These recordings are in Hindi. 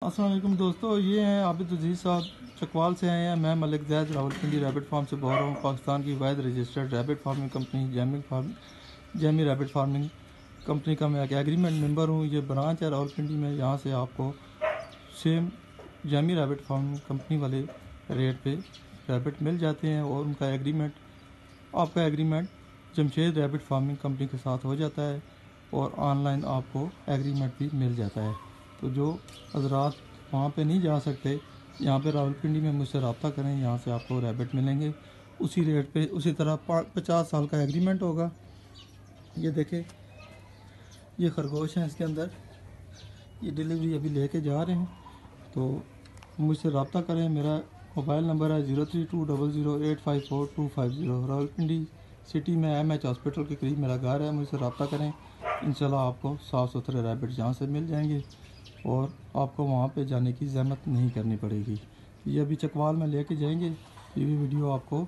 अस्सलाम वालेकुम दोस्तों, ये हैं आबिद अजीज़ साहब चकवाल से आए हैं। मैं मलिक ज़ैद रावलपिंडी रैबिट फार्म से बोल रहा हूँ। पाकिस्तान की वाहिद registered rabbit farming company Jamie rabbit farming company का मैं एक एग्रीमेंट मेंबर हूँ। ये ब्रांच है रावलपिंडी में। यहाँ से आपको सेम जैमी रैबिट फार्मिंग कंपनी वाले रेट पे रैबिट मिल जाते हैं और उनका एग्रीमेंट आपका agreement Jamshed rabbit farming company के साथ हो जाता है और ऑनलाइन आपको एग्रीमेंट भी मिल जाता है। तो जो हजरात वहाँ पे नहीं जा सकते, यहाँ पे रावलपिंडी में मुझसे रब्ता करें, यहाँ से आपको रैबिट मिलेंगे उसी रेट पे। उसी तरह 50 साल का एग्रीमेंट होगा। ये देखें, ये खरगोश हैं इसके अंदर। ये डिलीवरी अभी लेके जा रहे हैं, तो मुझसे रब्ता करें। मेरा मोबाइल नंबर है 03200854 रावलपिंडी सिटी में MH हॉस्पिटल के करीब मेरा घर है। मुझसे रब्ता करें, इंशाल्लाह आपको साफ़ सुथरे रैबिट यहाँ से मिल जाएंगे और आपको वहाँ पे जाने की ज़हमत नहीं करनी पड़ेगी। ये अभी चकवाल में लेके जाएंगे। ये भी वीडियो आपको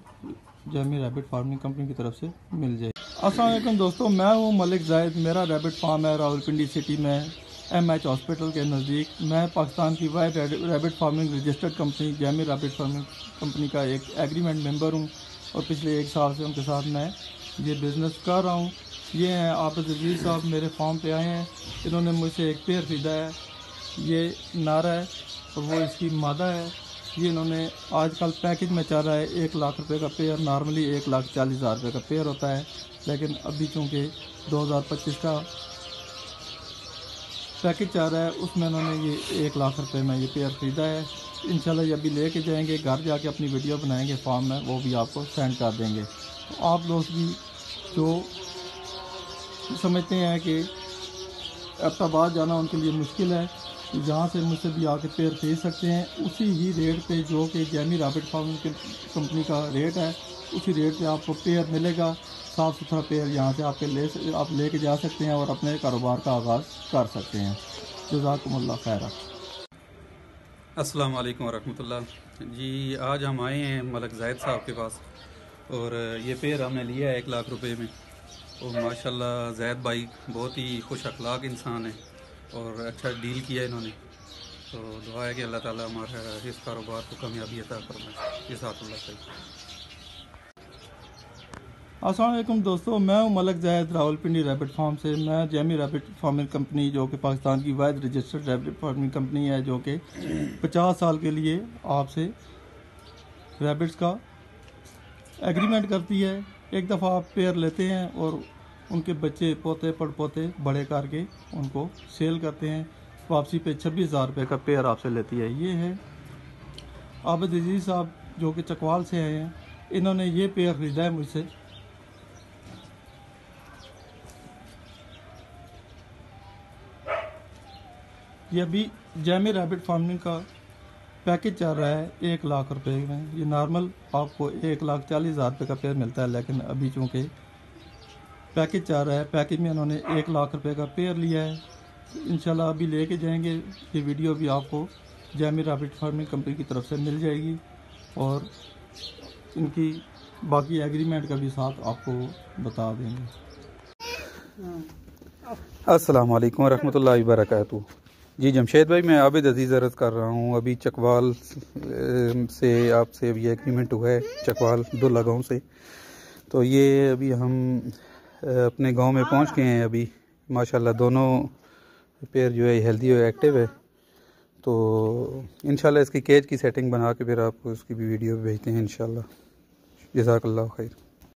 जैमी रैबिट फार्मिंग कंपनी की तरफ से मिल जाएगी। अस्सलाम वालेकुम दोस्तों, मैं हूँ मलिक ज़ैद। मेरा रैबिट फार्म है रावलपिंडी सिटी में MH हॉस्पिटल के नज़दीक। मैं पाकिस्तान की वाहिद rabbit farming registered company Jamie rabbit farming company का एक एग्रीमेंट मेंबर हूँ और पिछले 1 साल से उनके साथ मैं ये बिज़नेस कर रहा हूँ। ये हैं आबिद अजीज़ साहब, मेरे फार्म पे आए हैं। इन्होंने मुझसे एक पेयर ख़रीदा है। ये नारा है और वो इसकी मादा है। ये इन्होंने आजकल पैकेज में चल रहा है 1 लाख रुपए का पेयर। नॉर्मली 1,40,000 रुपये का पेयर होता है, लेकिन अभी चूँकि 2025 का पैकेज चल रहा है, उसमें उन्होंने ये 1 लाख रुपए में ये पेयर ख़रीदा है। इंशाल्लाह ये अभी लेके जाएंगे, घर जाके अपनी वीडियो बनाएंगे फार्म में, वो भी आपको सेंड कर देंगे। तो आप दोस्त भी जो समझते हैं कि अब्ताबाद जाना उनके लिए मुश्किल है, जहाँ से मुझसे भी आके पेयर खरीद सकते हैं उसी ही रेट पे जो कि जैमी रैबिट फार्मिंग कंपनी का रेट है। उसी रेट पे आपको पेयर मिलेगा, साफ़ सुथरा पेयर। यहाँ से आप लेके जा सकते हैं और अपने कारोबार का आगाज़ कर सकते हैं। जज़ाकुमुल्लाह खैरा। अस्सलाम वालेकुम वरहमतुल्लाह जी। आज हम आए हैं मलिक ज़ैद साहब के पास और ये पेयर हमने लिया है 1 लाख रुपए में। और माशाल्लाह ज़ैद भाई बहुत ही खुश अखलाक इंसान है और अच्छा डील किया इन्होंने। तो दुआ है कि अल्लाह ताला हमारे इस कारोबार को कामयाबी अता फरमाए। जज़ाकल्लाह खैर। अस्सलाम वालेकुम दोस्तों, मैं हूं मलिक ज़ैद रावलपिंडी रैबिट फार्म से। मैं जैमी रैबिट फार्मिंग कंपनी जो कि पाकिस्तान की वाहिद रजिस्टर्ड रैबिट फार्मिंग कंपनी है, जो कि 50 साल के लिए आपसे रैबिट्स का एग्रीमेंट करती है। एक दफ़ा आप पेयर लेते हैं और उनके बच्चे पोते पड़पोते बड़े करके उनको सेल करते हैं। वापसी पे 26,000 रुपये का पेयर आपसे लेती है। ये है आबिद अजीज़ साहब जो कि चकवाल से आए हैं। इन्होंने ये पेयर ख़रीदा है मुझसे। ये अभी जैमी रैबिट फार्मिंग का पैकेज चल रहा है 1 लाख रुपए में। ये नॉर्मल आपको 1,40,000 रुपये का पेयर मिलता है, लेकिन अभी चूँकि पैकेज चल रहा है, पैकेज में उन्होंने 1 लाख रुपए का पेयर लिया है। इंशाल्लाह अभी लेके जाएंगे। ये वीडियो भी आपको जैमी रैबिट फार्मिंग कंपनी की तरफ से मिल जाएगी और इनकी बाकी एग्रीमेंट का भी साथ आपको बता देंगे। अस्सलाम वालेकुम वरहमतुल्लाहि वबरकातुहू जी। जमशेद भाई, मैं आबिद अजीज़ अर्ज़ कर रहा हूँ। अभी चकवाल से आपसे अभी एग्रीमेंट हुआ है, चकवाल दुल्ला गाँव से। तो ये अभी हम अपने गांव में पहुंच गए हैं। अभी माशाल्लाह दोनों पेयर जो है हेल्दी और एक्टिव है। तो इंशाल्लाह इसकी केज की सेटिंग बना के फिर आपको उसकी भी वीडियो भेजते हैं इंशाल्लाह। जज़ाकल्लाह खैर।